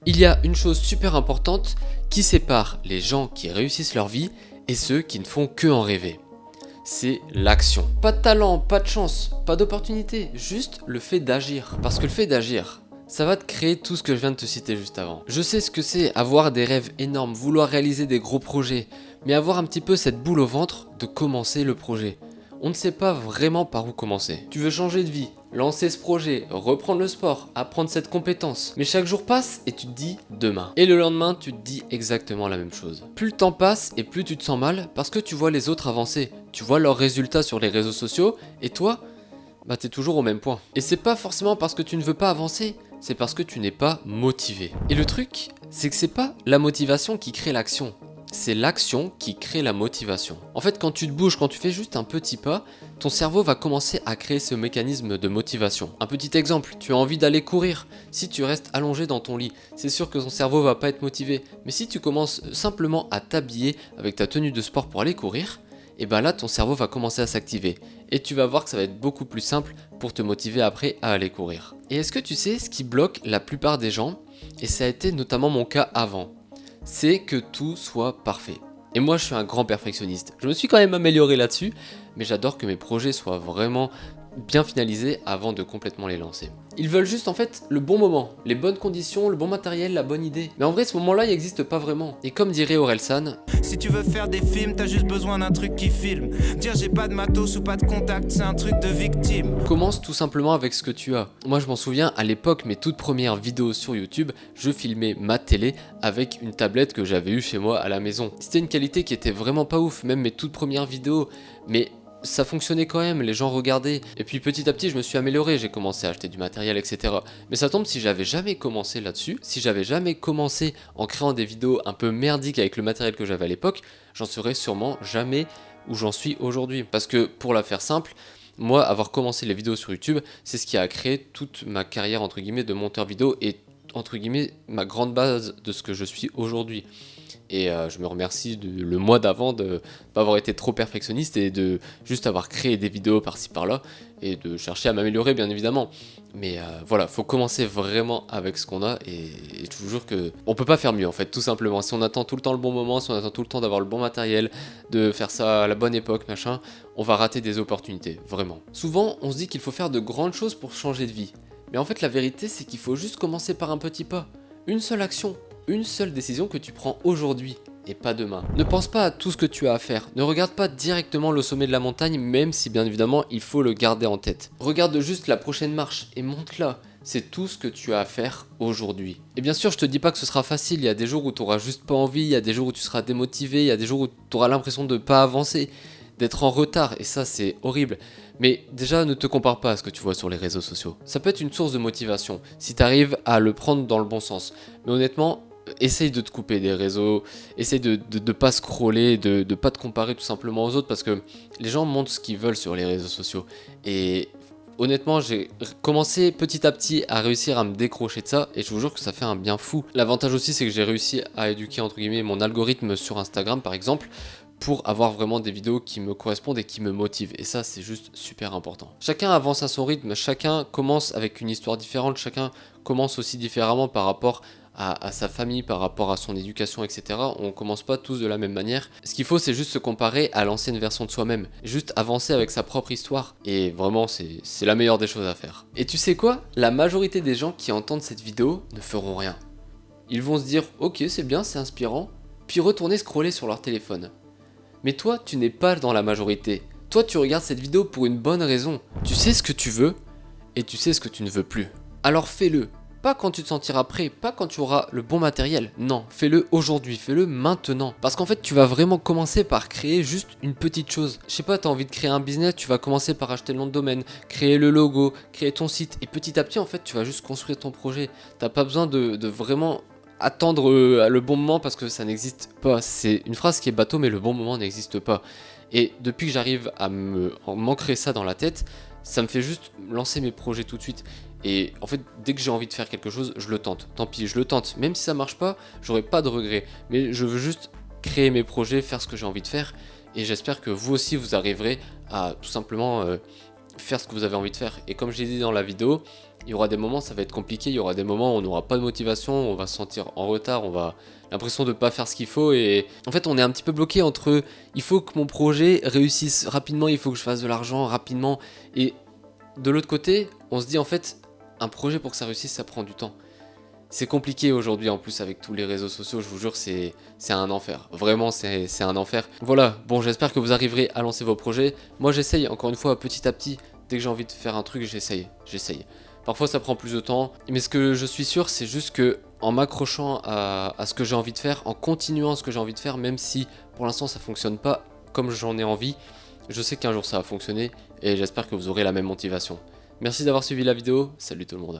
Il y a une chose super importante qui sépare les gens qui réussissent leur vie et ceux qui ne font que en rêver. C'est l'action. Pas de talent, pas de chance, pas d'opportunité, juste le fait d'agir. Parce que le fait d'agir, ça va te créer tout ce que je viens de te citer juste avant. Je sais ce que c'est avoir des rêves énormes, vouloir réaliser des gros projets, mais avoir un petit peu cette boule au ventre de commencer le projet. On ne sait pas vraiment par où commencer. Tu veux changer de vie, lancer ce projet, reprendre le sport, apprendre cette compétence. Mais chaque jour passe et tu te dis demain. Et le lendemain, tu te dis exactement la même chose. Plus le temps passe et plus tu te sens mal parce que tu vois les autres avancer. Tu vois leurs résultats sur les réseaux sociaux et toi, t'es toujours au même point. Et c'est pas forcément parce que tu ne veux pas avancer, c'est parce que tu n'es pas motivé. Et le truc, c'est que c'est pas la motivation qui crée l'action. C'est l'action qui crée la motivation. En fait, quand tu te bouges, quand tu fais juste un petit pas, ton cerveau va commencer à créer ce mécanisme de motivation. Un petit exemple, tu as envie d'aller courir. Si tu restes allongé dans ton lit, c'est sûr que ton cerveau va pas être motivé. Mais si tu commences simplement à t'habiller avec ta tenue de sport pour aller courir, et là ton cerveau va commencer à s'activer. Et tu vas voir que ça va être beaucoup plus simple pour te motiver après à aller courir. Et est-ce que tu sais ce qui bloque la plupart des gens, et ça a été notamment mon cas avant, c'est que tout soit parfait. Et moi je suis un grand perfectionniste. Je me suis quand même amélioré là-dessus, mais j'adore que mes projets soient vraiment bien finalisés avant de complètement les lancer. Ils veulent juste en fait le bon moment, les bonnes conditions, le bon matériel, la bonne idée. Mais en vrai ce moment-là il n'existe pas vraiment. Et comme dirait Orelsan, si tu veux faire des films, t'as juste besoin d'un truc qui filme. Dire j'ai pas de matos ou pas de contact, c'est un truc de victime. Commence tout simplement avec ce que tu as. Moi je m'en souviens, à l'époque, mes toutes premières vidéos sur YouTube, je filmais ma télé avec une tablette que j'avais eue chez moi à la maison. C'était une qualité qui était vraiment pas ouf, même mes toutes premières vidéos, mais ça fonctionnait quand même, les gens regardaient. Et puis petit à petit je me suis amélioré, j'ai commencé à acheter du matériel, etc. Mais ça tombe, si j'avais jamais commencé là-dessus, si j'avais jamais commencé en créant des vidéos un peu merdiques avec le matériel que j'avais à l'époque, j'en serais sûrement jamais où j'en suis aujourd'hui. Parce que pour la faire simple, moi, avoir commencé les vidéos sur YouTube, c'est ce qui a créé toute ma carrière entre guillemets de monteur vidéo et entre guillemets ma grande base de ce que je suis aujourd'hui. Et je me remercie le mois d'avant de pas avoir été trop perfectionniste et de juste avoir créé des vidéos par-ci par-là et de chercher à m'améliorer bien évidemment. Mais voilà, faut commencer vraiment avec ce qu'on a et je vous jure que on peut pas faire mieux en fait, tout simplement. Si on attend tout le temps le bon moment, si on attend tout le temps d'avoir le bon matériel, de faire ça à la bonne époque, machin, on va rater des opportunités, vraiment. Souvent, on se dit qu'il faut faire de grandes choses pour changer de vie. Mais en fait, la vérité, c'est qu'il faut juste commencer par un petit pas. Une seule action. Une seule décision que tu prends aujourd'hui et pas demain. Ne pense pas à tout ce que tu as à faire. Ne regarde pas directement le sommet de la montagne, même si bien évidemment il faut le garder en tête. Regarde juste la prochaine marche et monte-la. C'est tout ce que tu as à faire aujourd'hui. Et bien sûr, je te dis pas que ce sera facile. Il y a des jours où tu auras juste pas envie, il y a des jours où tu seras démotivé, il y a des jours où tu auras l'impression de pas avancer, d'être en retard, et ça c'est horrible. Mais déjà, ne te compare pas à ce que tu vois sur les réseaux sociaux. Ça peut être une source de motivation, si tu arrives à le prendre dans le bon sens. Mais honnêtement, essaye de te couper des réseaux, essaye de pas scroller, de pas te comparer tout simplement aux autres, parce que les gens montrent ce qu'ils veulent sur les réseaux sociaux. Et honnêtement, j'ai commencé petit à petit à réussir à me décrocher de ça, et je vous jure que ça fait un bien fou. L'avantage aussi, c'est que j'ai réussi à éduquer entre guillemets mon algorithme sur Instagram par exemple, pour avoir vraiment des vidéos qui me correspondent et qui me motivent. Et ça, c'est juste super important. Chacun avance à son rythme, chacun commence avec une histoire différente, chacun commence aussi différemment par rapport à sa famille, par rapport à son éducation, etc. On commence pas tous de la même manière. Ce qu'il faut, c'est juste se comparer à l'ancienne version de soi-même. Juste avancer avec sa propre histoire. Et vraiment, c'est la meilleure des choses à faire. Et tu sais quoi ? La majorité des gens qui entendent cette vidéo ne feront rien. Ils vont se dire « Ok, c'est bien, c'est inspirant », puis retourner scroller sur leur téléphone. Mais toi, tu n'es pas dans la majorité. Toi, tu regardes cette vidéo pour une bonne raison. Tu sais ce que tu veux et tu sais ce que tu ne veux plus. Alors fais-le. Pas quand tu te sentiras prêt, pas quand tu auras le bon matériel. Non, fais-le aujourd'hui, fais-le maintenant. Parce qu'en fait, tu vas vraiment commencer par créer juste une petite chose. Je sais pas, tu as envie de créer un business, tu vas commencer par acheter le nom de domaine, créer le logo, créer ton site. Et petit à petit, en fait, tu vas juste construire ton projet. T'as pas besoin de vraiment attendre le bon moment parce que ça n'existe pas. C'est une phrase qui est bateau, mais le bon moment n'existe pas. Et depuis que j'arrive à m'ancrer ça dans la tête, ça me fait juste lancer mes projets tout de suite. Et en fait, dès que j'ai envie de faire quelque chose, je le tente. Tant pis, je le tente. Même si ça marche pas, j'aurai pas de regrets. Mais je veux juste créer mes projets, faire ce que j'ai envie de faire. Et j'espère que vous aussi, vous arriverez à tout simplement faire ce que vous avez envie de faire. Et comme je l'ai dit dans la vidéo, il y aura des moments ça va être compliqué, il y aura des moments où on n'aura pas de motivation, on va se sentir en retard, on va l'impression de ne pas faire ce qu'il faut et en fait on est un petit peu bloqué entre il faut que mon projet réussisse rapidement, il faut que je fasse de l'argent rapidement et de l'autre côté on se dit en fait un projet pour que ça réussisse ça prend du temps. C'est compliqué aujourd'hui en plus avec tous les réseaux sociaux, je vous jure c'est un enfer, vraiment c'est un enfer. Voilà, bon j'espère que vous arriverez à lancer vos projets, moi j'essaye encore une fois petit à petit, dès que j'ai envie de faire un truc j'essaye. Parfois ça prend plus de temps, mais ce que je suis sûr c'est juste que en m'accrochant à ce que j'ai envie de faire, en continuant ce que j'ai envie de faire, même si pour l'instant ça fonctionne pas comme j'en ai envie, je sais qu'un jour ça va fonctionner et j'espère que vous aurez la même motivation. Merci d'avoir suivi la vidéo, salut tout le monde.